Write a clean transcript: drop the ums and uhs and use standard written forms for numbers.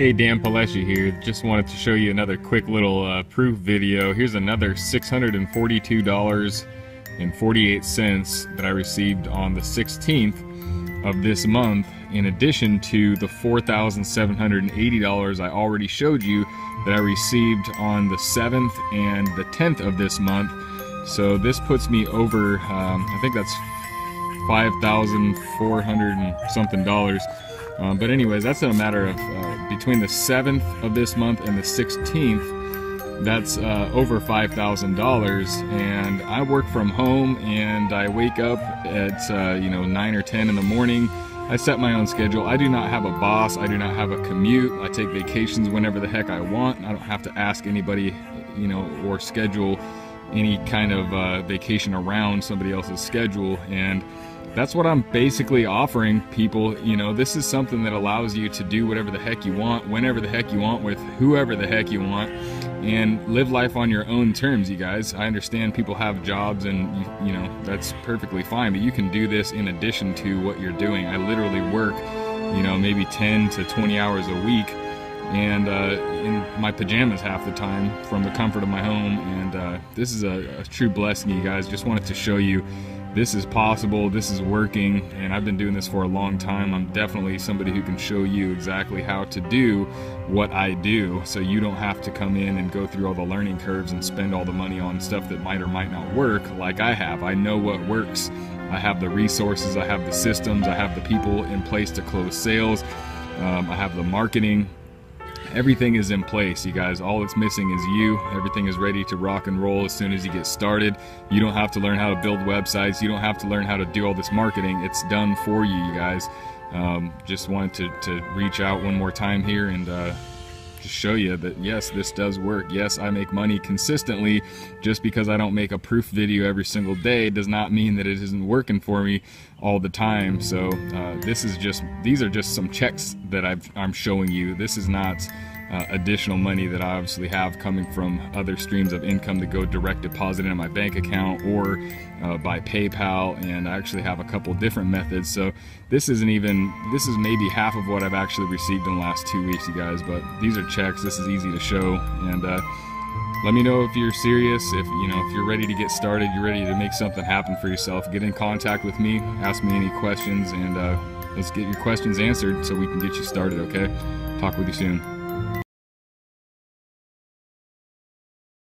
Hey, Dan Palesci here. Just wanted to show you another quick little proof video. Here's another $642.48 that I received on the 16th of this month, in addition to the $4,780 I already showed you that I received on the 7th and the 10th of this month. So this puts me over, I think that's $5,400 and something dollars. But anyways, that's in a matter of between the 7th of this month and the 16th, that's over $5,000. And I work from home, and I wake up at 9 or 10 in the morning. I set my own schedule. I do not have a boss. I do not have a commute. I take vacations whenever the heck I want. I don't have to ask anybody, or schedule any kind of vacation around somebody else's schedule. And that's what I'm basically offering people. This is something that allows you to do whatever the heck you want, whenever the heck you want, with whoever the heck you want, and live life on your own terms, you guys. I understand people have jobs, and that's perfectly fine, but you can do this in addition to what you're doing. I literally work, maybe 10 to 20 hours a week, and in my pajamas half the time from the comfort of my home. And this is a true blessing, you guys. Just wanted to show you this is possible, this is working, and I've been doing this for a long time. I'm definitely somebody who can show you exactly how to do what I do, so you don't have to come in and go through all the learning curves and spend all the money on stuff that might or might not work like I have. I know what works. I have the resources, I have the systems, I have the people in place to close sales, I have the marketing. Everything is in place, you guys. All that's missing is you. Everything is ready to rock and roll as soon as you get started. You don't have to learn how to build websites. You don't have to learn how to do all this marketing. It's done for you, you guys. Just wanted to reach out one more time here and just show you that yes, this does work. Yes, I make money consistently. Just because I don't make a proof video every single day does not mean that it isn't working for me all the time. So these are just some checks that I'm showing you. This is not additional money that I obviously have coming from other streams of income that go direct deposit into my bank account or by PayPal, and I actually have a couple different methods. So this is maybe half of what I've actually received in the last 2 weeks, you guys, but these are checks. This is easy to show, and let me know if you're serious, if you're ready to get started, you're ready to make something happen for yourself. Get in contact with me, ask me any questions, and let's get your questions answered so we can get you started, okay? Talk with you soon.